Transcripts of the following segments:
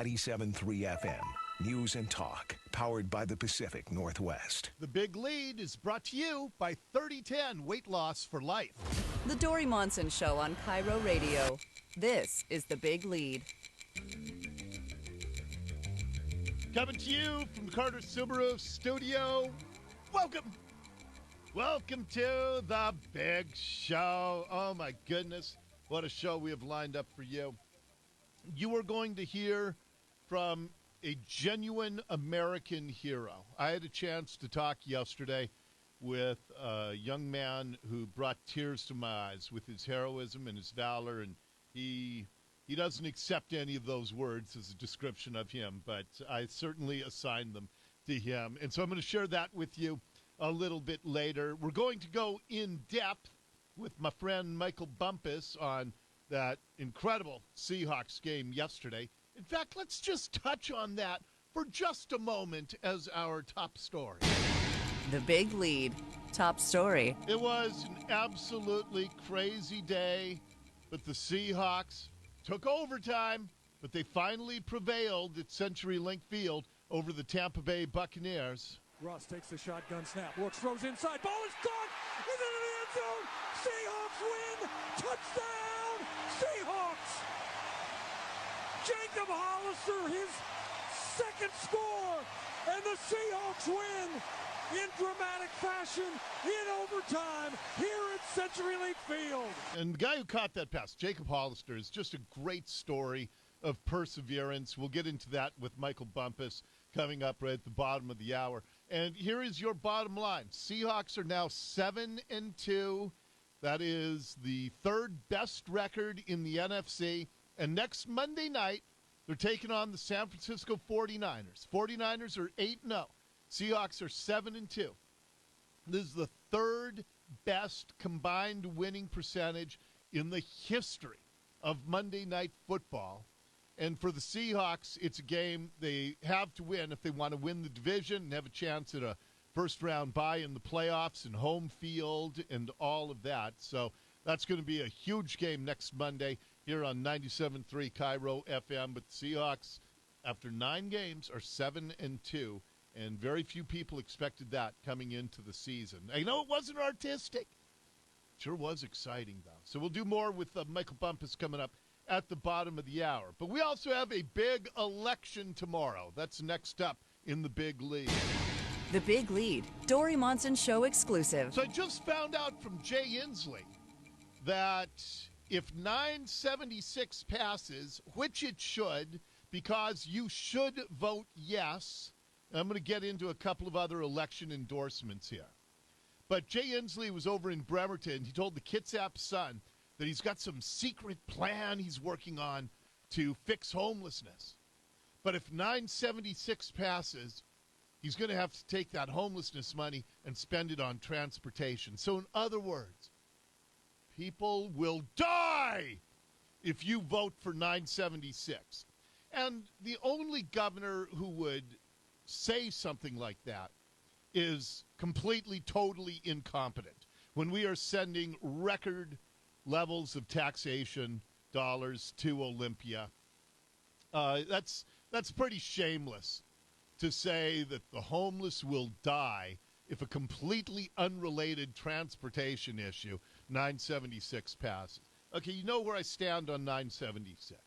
97.3 FM. News and talk. Powered by the Pacific Northwest. The Big Lead is brought to you by 3010 Weight Loss for Life. The Dori Monson Show on KIRO Radio. This is The Big Lead. Coming to you from the Carter Subaru studio. Welcome. Welcome to The Big Show. Oh, my goodness. What a show we have lined up for you. You are going to hear from a genuine American hero. I had a chance to talk yesterday with a young man who brought tears to my eyes with his heroism and his valor, and he doesn't accept any of those words as a description of him, but I certainly assigned them to him. And so I'm going to share that with you a little bit later. We're going to go in depth with my friend Michael Bumpus on that incredible Seahawks game yesterday. In fact, let's just touch on that for just a moment as our top story. The Big Lead. Top story. It was an absolutely crazy day, but the Seahawks took overtime, but they finally prevailed at CenturyLink Field over the Tampa Bay Buccaneers. Russ takes the shotgun snap, looks, throws inside, ball is caught, is it in the end zone? Seahawks win, touchdown, Seahawks! Jacob Hollister, his second score, and the Seahawks win in dramatic fashion in overtime here at CenturyLink Field. And the guy who caught that pass, Jacob Hollister, is just a great story of perseverance. We'll get into that with Michael Bumpus coming up right at the bottom of the hour. And here is your bottom line. Seahawks are now 7-2. That is the third best record in the NFC. And next Monday night, they're taking on the San Francisco 49ers. 49ers are 8-0. Seahawks are 7-2. This is the third best combined winning percentage in the history of Monday Night Football. And for the Seahawks, it's a game they have to win if they want to win the division and have a chance at a first-round bye in the playoffs and home field and all of that. So that's going to be a huge game next Monday here on 97.3 KIRO FM. But the Seahawks, after 9 games, are 7-2, and very few people expected that coming into the season. I know it wasn't artistic. Sure was exciting, though. So we'll do more with Michael Bumpus coming up at the bottom of the hour. But we also have a big election tomorrow. That's next up in the Big Lead. The Big Lead. Dori Monson Show exclusive. So I just found out from Jay Inslee that if 976 passes, which it should, because you should vote yes, and I'm going to get into a couple of other election endorsements here. But Jay Inslee was over in Bremerton. He told the Kitsap Sun that he's got some secret plan he's working on to fix homelessness. But if 976 passes, he's going to have to take that homelessness money and spend it on transportation. So in other words, people will die if you vote for 976. And the only governor who would say something like that is completely, totally incompetent when we are sending record levels of taxation dollars to Olympia. That's pretty shameless to say that the homeless will die if a completely unrelated transportation issue, 976, passes. Okay, you know where I stand on 976.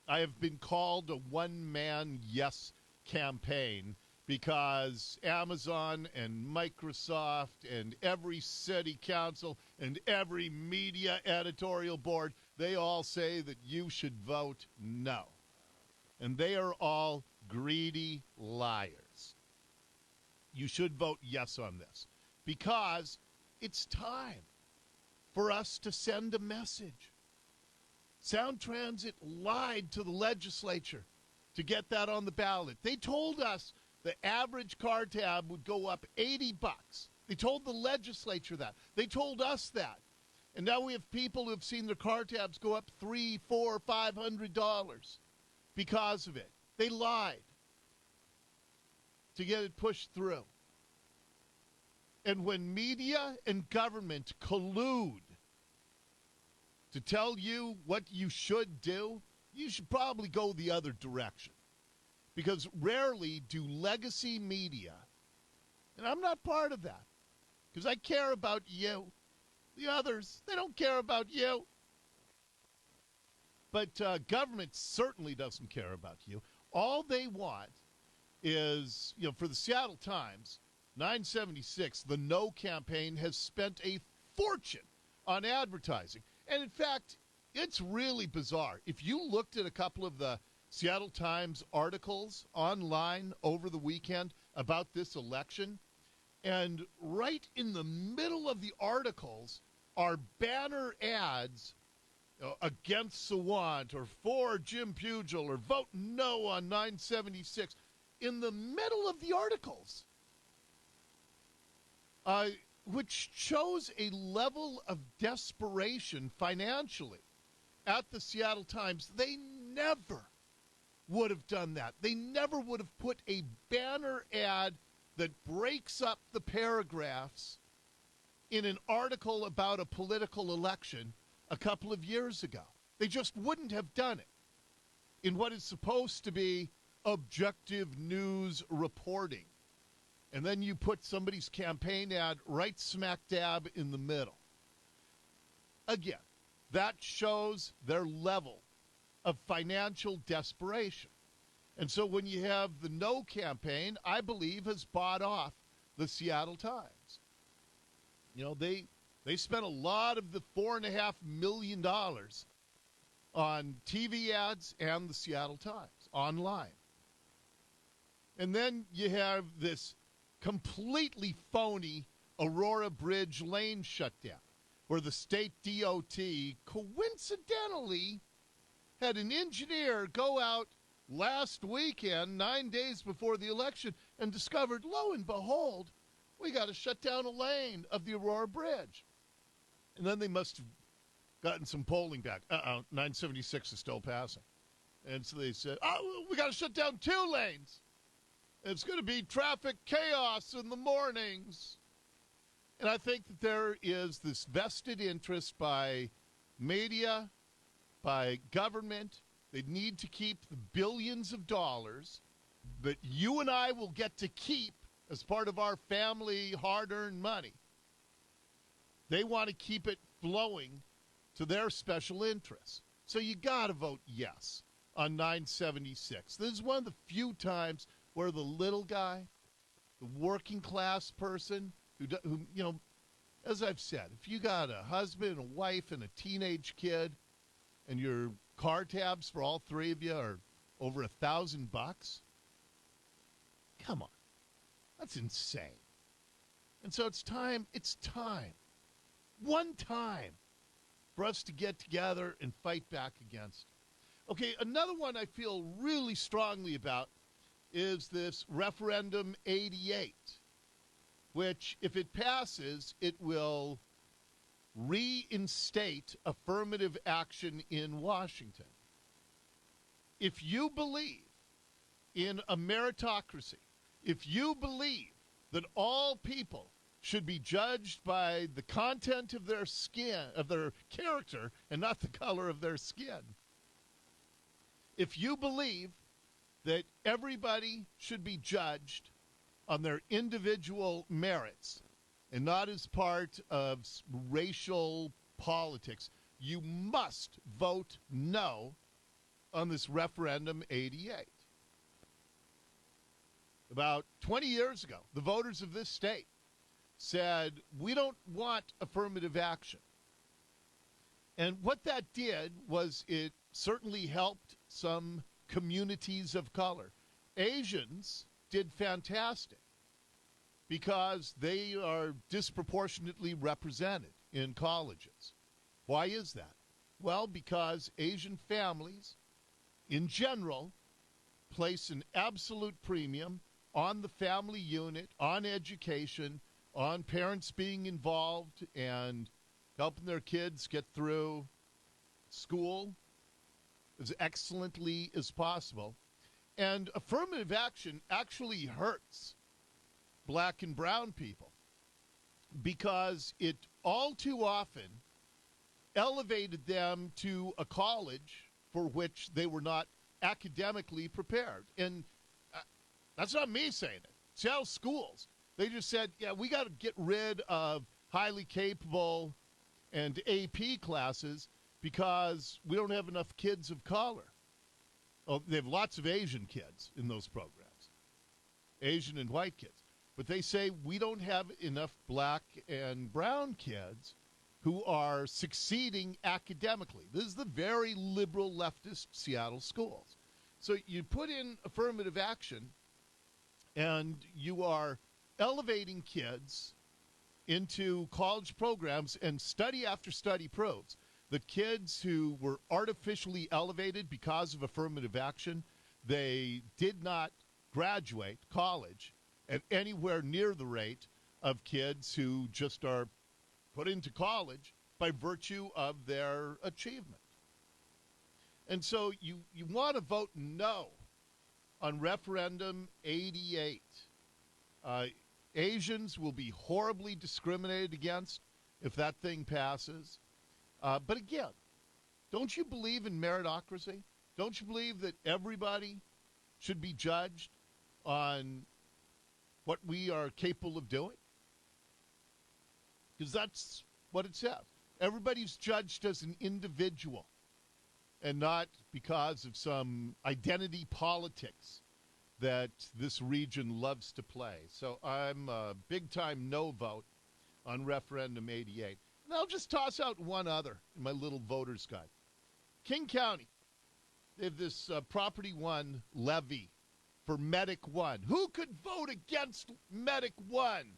I have been called a one-man yes campaign because Amazon and Microsoft and every city council and every media editorial board, they all say that you should vote no. And they are all greedy liars. You should vote yes on this because it's time for us to send a message. Sound Transit lied to the legislature to get that on the ballot. They told us the average car tab would go up $80. They told the legislature that. They told us that. And now we have people who have seen their car tabs go up $300, $400, $500 because of it. They lied to get it pushed through. And when media and government collude to tell you what you should do, you should probably go the other direction. because rarely do legacy media, and I'm not part of that, because I care about you. The others, they don't care about you. But government certainly doesn't care about you. All they want is, for the Seattle Times, 976, the No campaign has spent a fortune on advertising. And in fact, it's really bizarre. If you looked at a couple of the Seattle Times articles online over the weekend about this election, and right in the middle of the articles are banner ads against Sawant or for Jim Pugil or vote no on 976 in the middle of the articles, which shows a level of desperation financially at the Seattle Times. They never would have done that. They never would have put a banner ad that breaks up the paragraphs in an article about a political election a couple of years ago. They just wouldn't have done it in what is supposed to be objective news reporting. And then you put somebody's campaign ad right smack dab in the middle. Again, that shows their level of financial desperation. And so when you have the No campaign, I believe, has bought off the Seattle Times. They spent a lot of the $4.5 million on TV ads and the Seattle Times online. And then you have this completely phony Aurora Bridge lane shutdown, where the state DOT coincidentally had an engineer go out last weekend, 9 days before the election, and discovered, lo and behold, we got to shut down a lane of the Aurora Bridge. And then they must have gotten some polling back. 976 is still passing. And so they said, we got to shut down 2 lanes. It's going to be traffic chaos in the mornings. And I think that there is this vested interest by media, by government. They need to keep the billions of dollars that you and I will get to keep as part of our family hard-earned money. They want to keep it flowing to their special interests. So you got to vote yes on 976. This is one of the few times where the little guy, the working class person, who as I've said, if you got a husband, a wife, and a teenage kid, and your car tabs for all 3 of you are over $1,000, come on, that's insane. And so it's time, one time, for us to get together and fight back against. Okay, another one I feel really strongly about is this Referendum 88, which, if it passes, it will reinstate affirmative action in Washington. If you believe in a meritocracy, if you believe that all people should be judged by the content of their skin, of their character, and not the color of their skin, if you believe that everybody should be judged on their individual merits and not as part of racial politics, you must vote no on this Referendum 88. About 20 years ago, the voters of this state said, we don't want affirmative action. And what that did was it certainly helped some communities of color. Asians did fantastic because they are disproportionately represented in colleges. Why is that? Well, because Asian families, in general, place an absolute premium on the family unit, on education, on parents being involved and helping their kids get through school as excellently as possible. And affirmative action actually hurts black and brown people because it all too often elevated them to a college for which they were not academically prepared. And That's not me saying it. Seattle schools. They just said, yeah, we got to get rid of highly capable and AP classes because we don't have enough kids of color. Oh, they have lots of Asian kids in those programs, Asian and white kids. But they say we don't have enough black and brown kids who are succeeding academically. This is the very liberal leftist Seattle schools. So you put in affirmative action, and you are elevating kids into college programs, and study after study proves that kids who were artificially elevated because of affirmative action, they did not graduate college at anywhere near the rate of kids who just are put into college by virtue of their achievement. And so you want to vote no on referendum 88. Asians will be horribly discriminated against if that thing passes. But again, don't you believe in meritocracy? Don't you believe that everybody should be judged on what we are capable of doing? Because that's what it says. Everybody's judged as an individual and not because of some identity politics that this region loves to play. So I'm a big-time no vote on referendum 88. And I'll just toss out one other in my little voter's guide. King County, they have this Property One levy for Medic One. Who could vote against Medic One?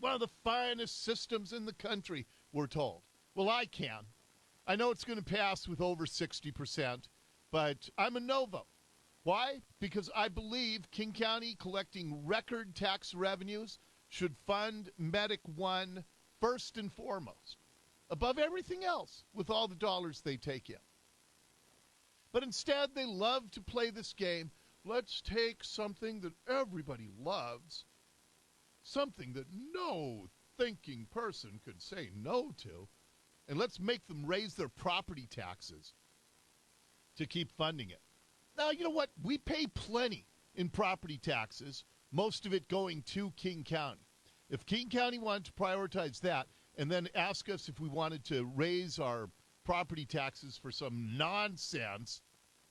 One of the finest systems in the country, we're told. Well, I can. I know it's going to pass with over 60%, but I'm a no vote. Why? Because I believe King County collecting record tax revenues should fund Medic One first and foremost, above everything else with all the dollars they take in. But instead, they love to play this game. Let's take something that everybody loves, something that no thinking person could say no to, and let's make them raise their property taxes to keep funding it. Now, you know what? We pay plenty in property taxes, most of it going to King County. If King County wanted to prioritize that and then ask us if we wanted to raise our property taxes for some nonsense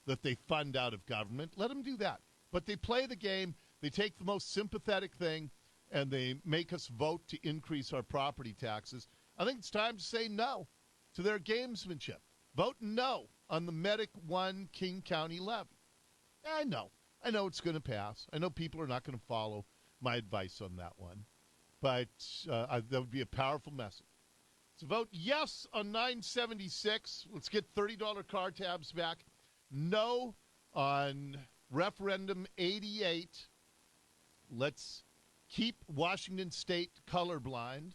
that they fund out of government, let them do that. But they play the game. They take the most sympathetic thing, and they make us vote to increase our property taxes. I think it's time to say no to their gamesmanship. Vote no on the Medic One King County levy. I know it's going to pass. I know people are not going to follow my advice on that one. But that would be a powerful message. So vote yes on 976. Let's get $30 car tabs back. No on referendum 88. Let's keep Washington State colorblind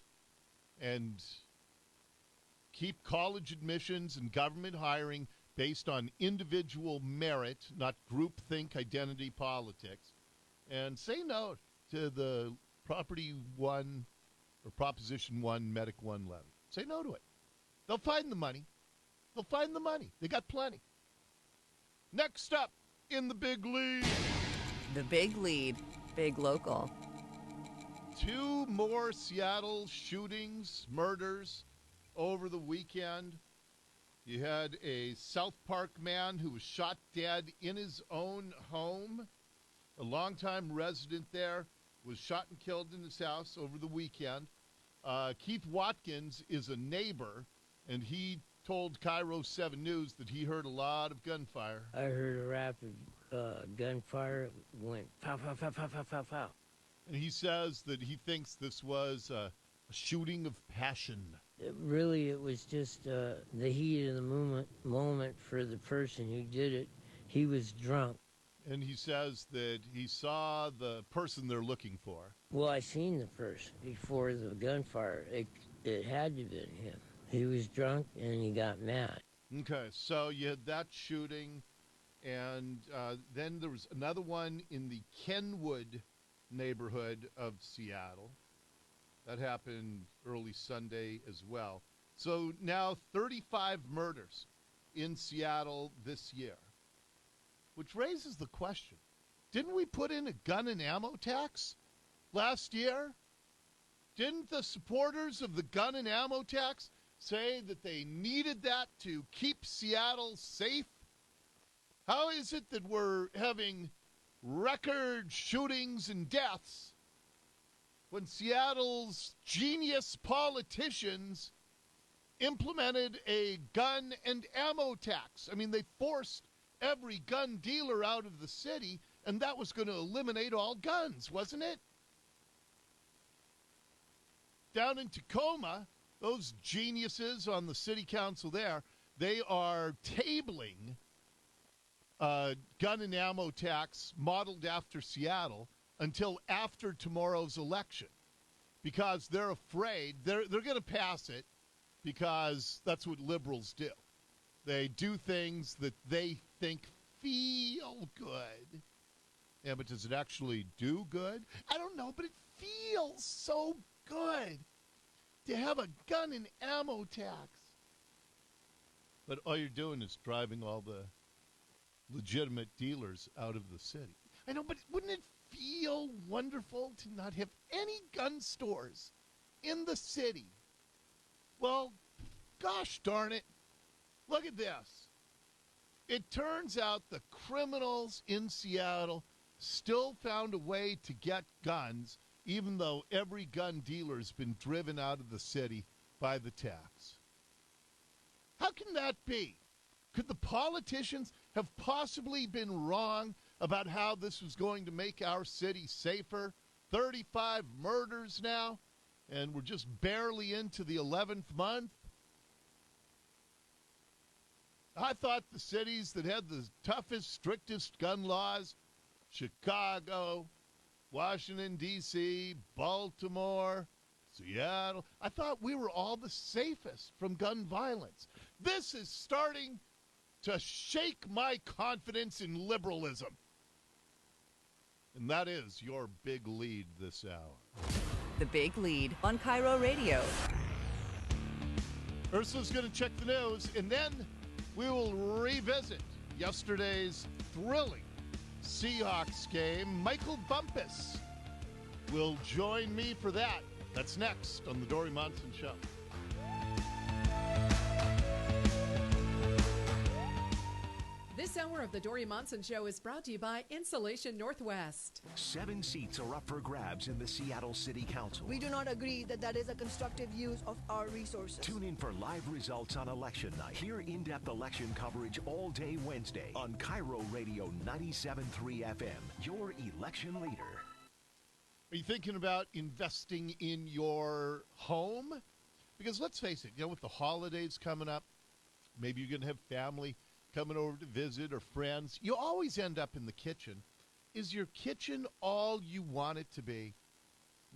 and keep college admissions and government hiring based on individual merit, not groupthink identity politics. And say no to the Property One or Proposition One Medic One levy. Say no to it. They'll find the money. They'll find the money. They got plenty. Next up in the big lead. The big lead, big local. 2 more Seattle shootings, murders over the weekend. You had a South Park man who was shot dead in his own home. A longtime resident there was shot and killed in his house over the weekend. Keith Watkins is a neighbor, and he told KIRO 7 News that he heard a lot of gunfire. I heard a rapid gunfire. Went pow, pow, pow, pow, pow, pow, pow. And he says that he thinks this was a shooting of passion. It was just the heat of the moment for the person who did it. He was drunk. And he says that he saw the person they're looking for. Well, I seen the person before the gunfire. It had to have been him. He was drunk and he got mad. Okay, so you had that shooting, and then there was another one in the Kenwood neighborhood of Seattle. That happened early Sunday as well. So now 35 murders in Seattle this year, which raises the question, Didn't we put in a gun and ammo tax last year? Didn't the supporters of the gun and ammo tax say that they needed that to keep Seattle safe? How is it that we're having record shootings and deaths when Seattle's genius politicians implemented a gun and ammo tax? I mean, they forced every gun dealer out of the city, and that was going to eliminate all guns, wasn't it? Down in Tacoma, those geniuses on the city council there, they are tabling a gun and ammo tax modeled after Seattle until after tomorrow's election, because they're afraid they're going to pass it, because that's what liberals do. They do things that they think feel good. Yeah, but does it actually do good? I don't know, but it feels so good to have a gun and ammo tax. But all you're doing is driving all the legitimate dealers out of the city. I know, but wouldn't it feel wonderful to not have any gun stores in the city? Well, gosh darn it. Look at this. It turns out the criminals in Seattle still found a way to get guns, even though every gun dealer has been driven out of the city by the tax. How can that be? Could the politicians have possibly been wrong about how this was going to make our city safer? 35 murders now, and we're just barely into the 11th month. I thought the cities that had the toughest, strictest gun laws, Chicago, Washington, D.C., Baltimore, Seattle, I thought we were all the safest from gun violence. This is starting to shake my confidence in liberalism. And that is your big lead this hour. The Big Lead on KIRO Radio. Ursula's going to check the news, and then we will revisit yesterday's thrilling Seahawks game. Michael Bumpus will join me for that. That's next on the Dori Monson Show. This hour of the Dori Monson Show is brought to you by Insulation Northwest. 7 seats are up for grabs in the Seattle City Council. We do not agree that that is a constructive use of our resources. Tune in for live results on election night. Hear in-depth election coverage all day Wednesday on KIRO Radio 97.3 FM, your election leader. Are you thinking about investing in your home? Because let's face it, with the holidays coming up, maybe you're going to have family coming over to visit or friends. You always end up in the kitchen. Is your kitchen all you want it to be?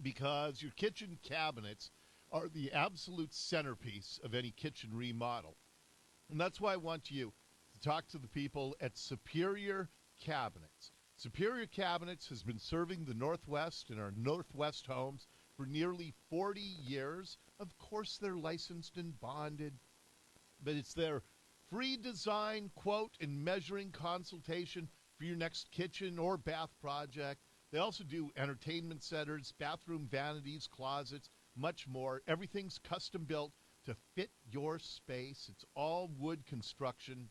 Because your kitchen cabinets are the absolute centerpiece of any kitchen remodel. And that's why I want you to talk to the people at Superior Cabinets. Superior Cabinets has been serving the Northwest and our Northwest homes for nearly 40 years. Of course, they're licensed and bonded, but it's their free design, quote, and measuring consultation for your next kitchen or bath project. They also do entertainment centers, bathroom vanities, closets, much more. Everything's custom built to fit your space. It's all wood construction.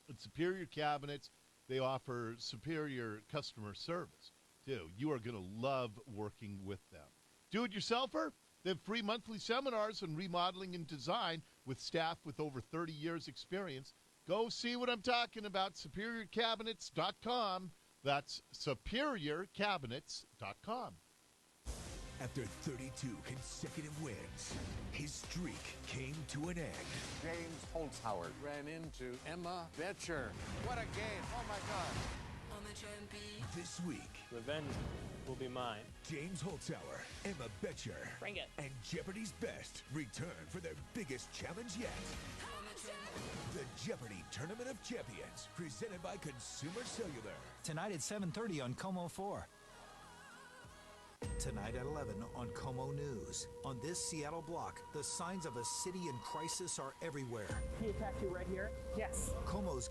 At Superior Cabinets, they offer superior customer service, too. You are going to love working with them. Do-it-yourselfer? They have free monthly seminars on remodeling and design with staff with over 30 years experience. Go see what I'm talking about, superiorcabinets.com. That's superiorcabinets.com. After 32 consecutive wins, his streak came to an end. James Holzhauer ran into Emma Betcher. What a game. Oh, my God. This week, revenge will be mine. James Holzhauer, Emma Betcher, Bring it. and Jeopardy's best return for their biggest challenge yet. The Jeopardy Tournament of Champions, presented by Consumer Cellular. Tonight at 7:30 on Como 4. Tonight at 11 on Como News. On this Seattle block, the signs of a city in crisis are everywhere. He attacked you right here? Yes. Como's